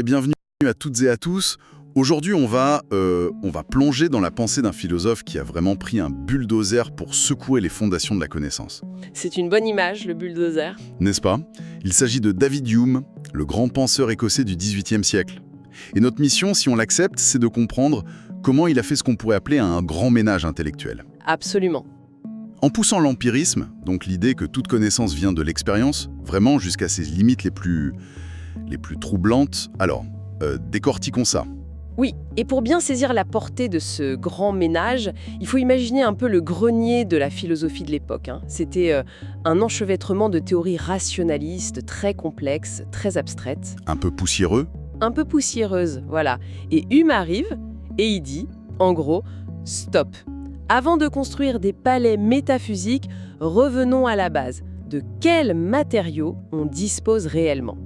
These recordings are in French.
Bienvenue à toutes et à tous. Aujourd'hui, on va plonger dans la pensée d'un philosophe qui a vraiment pris un bulldozer pour secouer les fondations de la connaissance. C'est une bonne image, le bulldozer. N'est-ce pas? Il s'agit de David Hume, le grand penseur écossais du XVIIIe siècle. Et notre mission, si on l'accepte, c'est de comprendre comment il a fait ce qu'on pourrait appeler un grand ménage intellectuel. Absolument. En poussant l'empirisme, donc l'idée que toute connaissance vient de l'expérience, vraiment jusqu'à ses limites les plus troublantes, alors, décortiquons ça. Oui, et pour bien saisir la portée de ce grand ménage, il faut imaginer un peu le grenier de la philosophie de l'époque. C'était un enchevêtrement de théories rationalistes très complexes, très abstraites. Un peu poussiéreux? Un peu poussiéreuses, voilà. Et Hume arrive et il dit, en gros, stop. Avant de construire des palais métaphysiques, revenons à la base. De quels matériaux on dispose réellement?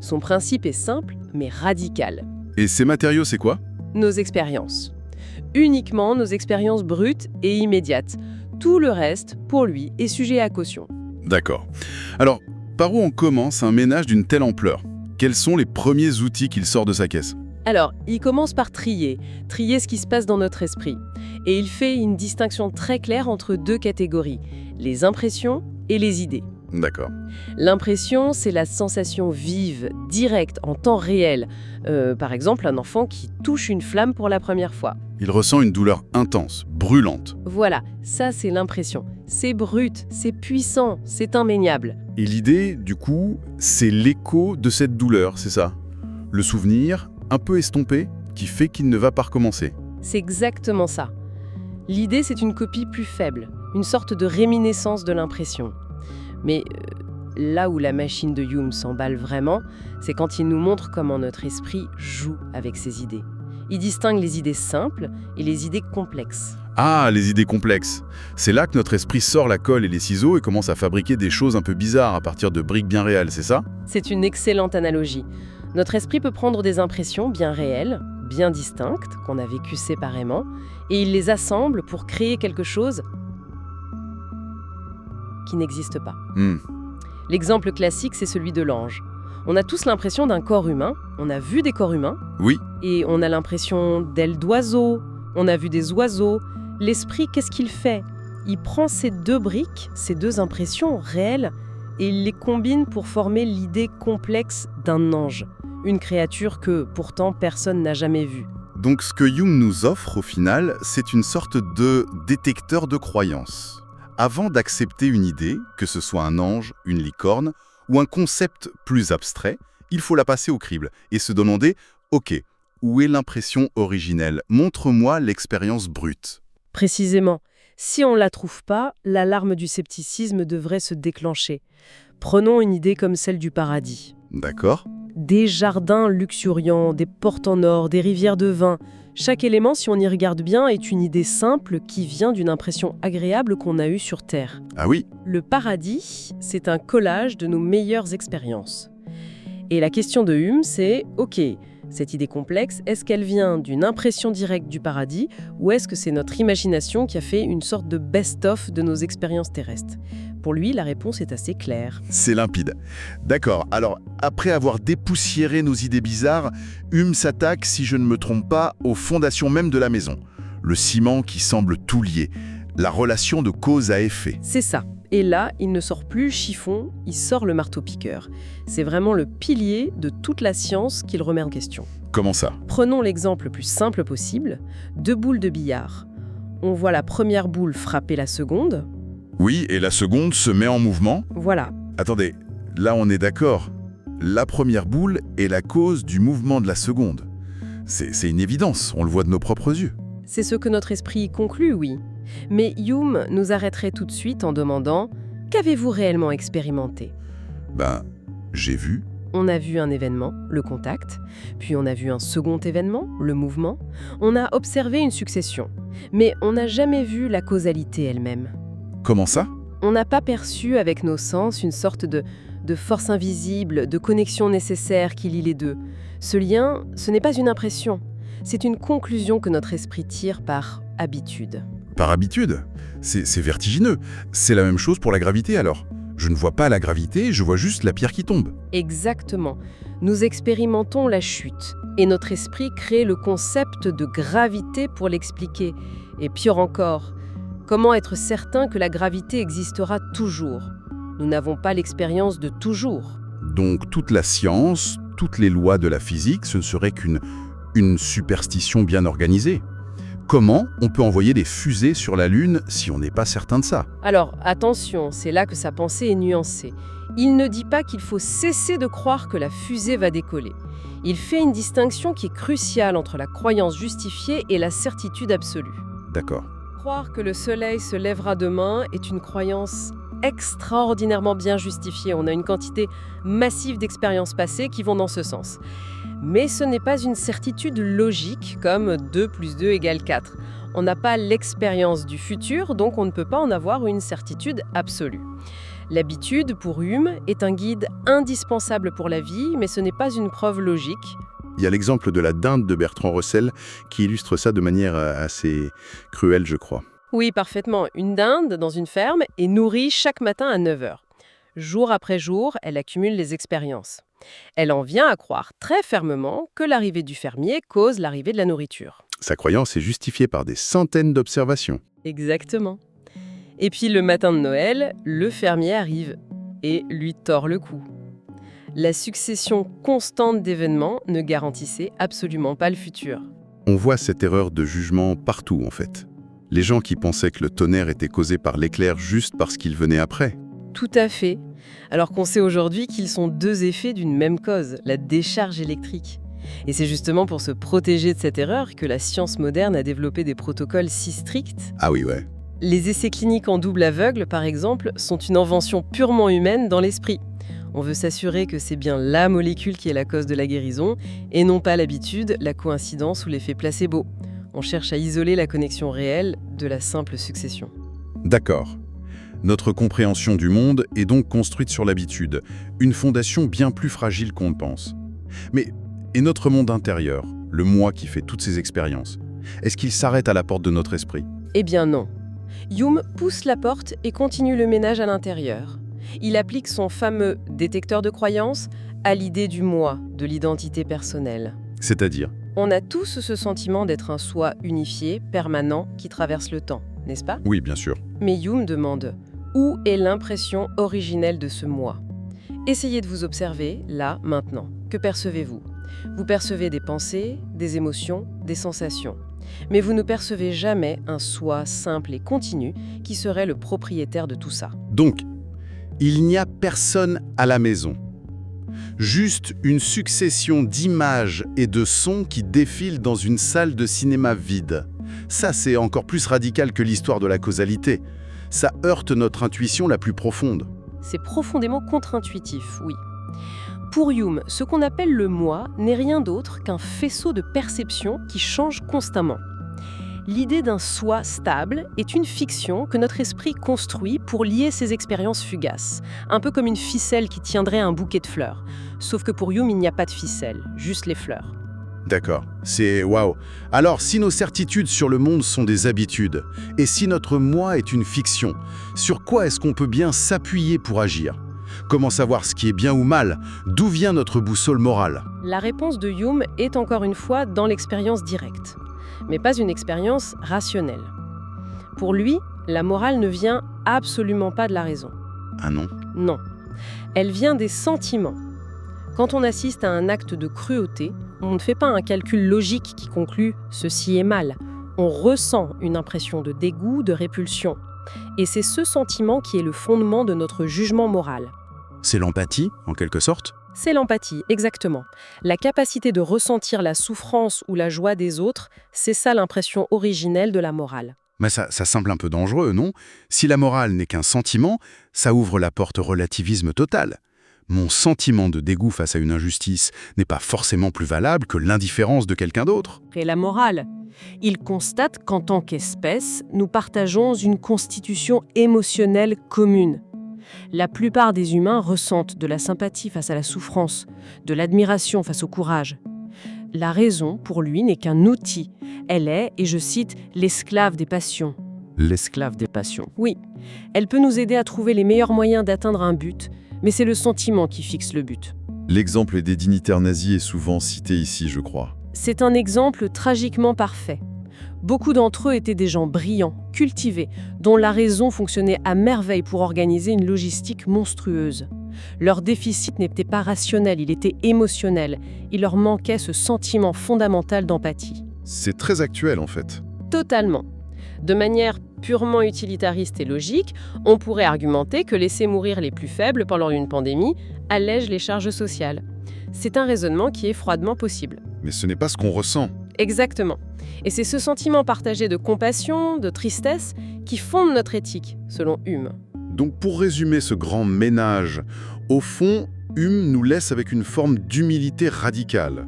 Son principe est simple, mais radical. Et ces matériaux, c'est quoi? Nos expériences. Uniquement nos expériences brutes et immédiates. Tout le reste, pour lui, est sujet à caution. D'accord. Alors, par où on commence un ménage d'une telle ampleur? Quels sont les premiers outils qu'il sort de sa caisse? Alors, il commence par trier ce qui se passe dans notre esprit. Et il fait une distinction très claire entre deux catégories, les impressions et les idées. D'accord. L'impression, c'est la sensation vive, directe, en temps réel. Par exemple, un enfant qui touche une flamme pour la première fois. Il ressent une douleur intense, brûlante. Voilà, ça c'est l'impression. C'est brut, c'est puissant, c'est indéniable. Et l'idée, du coup, c'est l'écho de cette douleur, c'est ça? Le souvenir, un peu estompé, qui fait qu'il ne va pas recommencer. C'est exactement ça. L'idée, c'est une copie plus faible, une sorte de réminiscence de l'impression. Mais là où la machine de Hume s'emballe vraiment, c'est quand il nous montre comment notre esprit joue avec ses idées. Il distingue les idées simples et les idées complexes. Ah, les idées complexes. C'est là que notre esprit sort la colle et les ciseaux et commence à fabriquer des choses un peu bizarres à partir de briques bien réelles, c'est ça? C'est une excellente analogie. Notre esprit peut prendre des impressions bien réelles, bien distinctes, qu'on a vécues séparément, et il les assemble pour créer quelque chose qui n'existe pas. L'exemple classique, c'est celui de l'ange. On a tous l'impression d'un corps humain, on a vu des corps humains, Oui. et on a l'impression d'ailes d'oiseaux, on a vu des oiseaux. L'esprit, qu'est-ce qu'il fait? Il prend ces deux briques, ces deux impressions réelles, et il les combine pour former l'idée complexe d'un ange, une créature que, pourtant, personne n'a jamais vue. Donc ce que Hume nous offre, au final, c'est une sorte de détecteur de croyances. Avant d'accepter une idée, que ce soit un ange, une licorne, ou un concept plus abstrait, il faut la passer au crible et se demander « Ok, où est l'impression originelle? Montre-moi l'expérience brute. » Précisément, si on ne la trouve pas, l'alarme du scepticisme devrait se déclencher. Prenons une idée comme celle du paradis. D'accord? Des jardins luxuriants, des portes en or, des rivières de vin. Chaque élément, si on y regarde bien, est une idée simple qui vient d'une impression agréable qu'on a eue sur Terre. Ah oui? Le paradis, c'est un collage de nos meilleures expériences. Et la question de Hume, c'est « Ok, cette idée complexe, est-ce qu'elle vient d'une impression directe du paradis ou est-ce que c'est notre imagination qui a fait une sorte de best-of de nos expériences terrestres ?» Pour lui, la réponse est assez claire. C'est limpide. D'accord, alors après avoir dépoussiéré nos idées bizarres, Hume s'attaque, si je ne me trompe pas, aux fondations même de la maison. Le ciment qui semble tout lier, la relation de cause à effet. C'est ça. Et là, il ne sort plus le chiffon, il sort le marteau-piqueur. C'est vraiment le pilier de toute la science qu'il remet en question. Comment ça? Prenons l'exemple le plus simple possible, 2 boules de billard. On voit la première boule frapper la seconde. Oui, et la seconde se met en mouvement. Voilà. Attendez, là on est d'accord. La première boule est la cause du mouvement de la seconde. C'est une évidence, on le voit de nos propres yeux. C'est ce que notre esprit conclut, oui. Mais Hume nous arrêterait tout de suite en demandant « Qu'avez-vous réellement expérimenté ?» J'ai vu. On a vu un événement, le contact, puis on a vu un second événement, le mouvement. On a observé une succession, mais on n'a jamais vu la causalité elle-même. Comment ça? On n'a pas perçu avec nos sens une sorte de force invisible, de connexion nécessaire qui lie les deux. Ce lien, ce n'est pas une impression, c'est une conclusion que notre esprit tire par habitude. Par habitude? C'est vertigineux. C'est la même chose pour la gravité alors. Je ne vois pas la gravité, je vois juste la pierre qui tombe. Exactement. Nous expérimentons la chute, et notre esprit crée le concept de gravité pour l'expliquer. Et pire encore, comment être certain que la gravité existera toujours? Nous n'avons pas l'expérience de toujours. Donc toute la science, toutes les lois de la physique, ce ne serait qu'une superstition bien organisée. Comment on peut envoyer des fusées sur la Lune si on n'est pas certain de ça? Alors, attention, c'est là que sa pensée est nuancée. Il ne dit pas qu'il faut cesser de croire que la fusée va décoller. Il fait une distinction qui est cruciale entre la croyance justifiée et la certitude absolue. D'accord. Croire que le soleil se lèvera demain est une croyance extraordinairement bien justifiée. On a une quantité massive d'expériences passées qui vont dans ce sens. Mais ce n'est pas une certitude logique comme 2 + 2 = 4. On n'a pas l'expérience du futur, donc on ne peut pas en avoir une certitude absolue. L'habitude, pour Hume, est un guide indispensable pour la vie, mais ce n'est pas une preuve logique. Il y a l'exemple de la dinde de Bertrand Russell qui illustre ça de manière assez cruelle, je crois. Oui, parfaitement. Une dinde, dans une ferme, est nourrie chaque matin à 9 heures. Jour après jour, elle accumule les expériences. Elle en vient à croire très fermement que l'arrivée du fermier cause l'arrivée de la nourriture. Sa croyance est justifiée par des centaines d'observations. Exactement. Et puis le matin de Noël, le fermier arrive et lui tord le cou. La succession constante d'événements ne garantissait absolument pas le futur. On voit cette erreur de jugement partout, en fait. Les gens qui pensaient que le tonnerre était causé par l'éclair juste parce qu'il venait après. Tout à fait. Alors qu'on sait aujourd'hui qu'ils sont 2 effets d'une même cause, la décharge électrique. Et c'est justement pour se protéger de cette erreur que la science moderne a développé des protocoles si stricts. Ah oui, ouais. Les essais cliniques en double aveugle, par exemple, sont une invention purement humaine dans l'esprit. On veut s'assurer que c'est bien la molécule qui est la cause de la guérison, et non pas l'habitude, la coïncidence ou l'effet placebo. On cherche à isoler la connexion réelle de la simple succession. D'accord. Notre compréhension du monde est donc construite sur l'habitude, une fondation bien plus fragile qu'on ne pense. Mais, et notre monde intérieur, le moi qui fait toutes ces expériences, est-ce qu'il s'arrête à la porte de notre esprit? Eh bien non. Hume pousse la porte et continue le ménage à l'intérieur. Il applique son fameux détecteur de croyances à l'idée du moi, de l'identité personnelle. C'est-à-dire? On a tous ce sentiment d'être un soi unifié, permanent, qui traverse le temps, n'est-ce pas? Oui, bien sûr. Mais Hume demande « Où est l'impression originelle de ce moi ?» Essayez de vous observer, là, maintenant. Que percevez-vous? Vous percevez des pensées, des émotions, des sensations. Mais vous ne percevez jamais un soi simple et continu qui serait le propriétaire de tout ça. Donc, il n'y a personne à la maison. Juste une succession d'images et de sons qui défilent dans une salle de cinéma vide. Ça, c'est encore plus radical que l'histoire de la causalité. Ça heurte notre intuition la plus profonde. C'est profondément contre-intuitif, oui. Pour Hume, ce qu'on appelle le moi n'est rien d'autre qu'un faisceau de perceptions qui change constamment. L'idée d'un soi stable est une fiction que notre esprit construit pour lier ses expériences fugaces, un peu comme une ficelle qui tiendrait un bouquet de fleurs. Sauf que pour Hume, il n'y a pas de ficelle, juste les fleurs. D'accord, c'est waouh. Alors, si nos certitudes sur le monde sont des habitudes, et si notre moi est une fiction, sur quoi est-ce qu'on peut bien s'appuyer pour agir? Comment savoir ce qui est bien ou mal? D'où vient notre boussole morale? La réponse de Hume est encore une fois dans l'expérience directe, mais pas une expérience rationnelle. Pour lui, la morale ne vient absolument pas de la raison. Ah non? Non. Elle vient des sentiments. Quand on assiste à un acte de cruauté, on ne fait pas un calcul logique qui conclut « ceci est mal ». On ressent une impression de dégoût, de répulsion. Et c'est ce sentiment qui est le fondement de notre jugement moral. C'est l'empathie, en quelque sorte? C'est l'empathie, exactement. La capacité de ressentir la souffrance ou la joie des autres, c'est ça l'impression originelle de la morale. Mais ça semble un peu dangereux, non? Si la morale n'est qu'un sentiment, ça ouvre la porte au relativisme total. Mon sentiment de dégoût face à une injustice n'est pas forcément plus valable que l'indifférence de quelqu'un d'autre. Et la morale, il constate qu'en tant qu'espèce, nous partageons une constitution émotionnelle commune. La plupart des humains ressentent de la sympathie face à la souffrance, de l'admiration face au courage. La raison, pour lui, n'est qu'un outil. Elle est, et je cite, « l'esclave des passions ». L'esclave des passions. Oui, elle peut nous aider à trouver les meilleurs moyens d'atteindre un but, mais c'est le sentiment qui fixe le but. L'exemple des dignitaires nazis est souvent cité ici, je crois. C'est un exemple tragiquement parfait. Beaucoup d'entre eux étaient des gens brillants, cultivés, dont la raison fonctionnait à merveille pour organiser une logistique monstrueuse. Leur déficit n'était pas rationnel, il était émotionnel. Il leur manquait ce sentiment fondamental d'empathie. C'est très actuel, en fait. Totalement. De manière purement utilitariste et logique, on pourrait argumenter que laisser mourir les plus faibles pendant une pandémie allège les charges sociales. C'est un raisonnement qui est froidement possible. Mais ce n'est pas ce qu'on ressent. Exactement. Et c'est ce sentiment partagé de compassion, de tristesse, qui fonde notre éthique, selon Hume. Donc pour résumer ce grand ménage, au fond, Hume nous laisse avec une forme d'humilité radicale.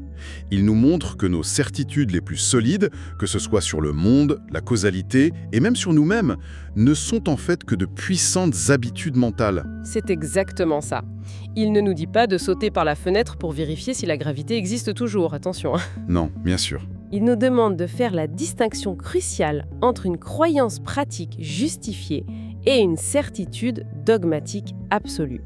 Il nous montre que nos certitudes les plus solides, que ce soit sur le monde, la causalité et même sur nous-mêmes, ne sont en fait que de puissantes habitudes mentales. C'est exactement ça. Il ne nous dit pas de sauter par la fenêtre pour vérifier si la gravité existe toujours, attention. Non, bien sûr. Il nous demande de faire la distinction cruciale entre une croyance pratique justifiée et une certitude dogmatique absolue.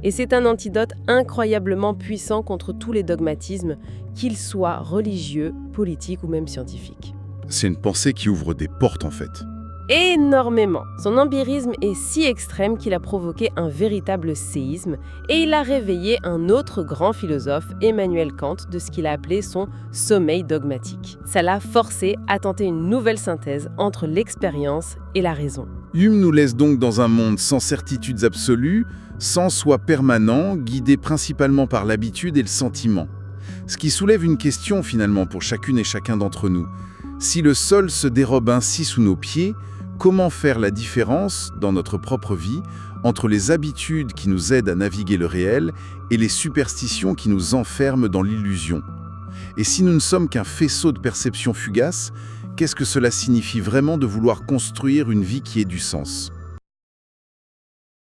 Et c'est un antidote incroyablement puissant contre tous les dogmatismes, qu'ils soient religieux, politiques ou même scientifiques. C'est une pensée qui ouvre des portes en fait. Énormément. Son empirisme est si extrême qu'il a provoqué un véritable séisme et il a réveillé un autre grand philosophe, Emmanuel Kant, de ce qu'il a appelé son sommeil dogmatique. Ça l'a forcé à tenter une nouvelle synthèse entre l'expérience et la raison. Hume nous laisse donc dans un monde sans certitudes absolues, sans soi permanent, guidé principalement par l'habitude et le sentiment. Ce qui soulève une question finalement pour chacune et chacun d'entre nous. Si le sol se dérobe ainsi sous nos pieds, comment faire la différence dans notre propre vie entre les habitudes qui nous aident à naviguer le réel et les superstitions qui nous enferment dans l'illusion? Et si nous ne sommes qu'un faisceau de perceptions fugaces, qu'est-ce que cela signifie vraiment de vouloir construire une vie qui ait du sens ?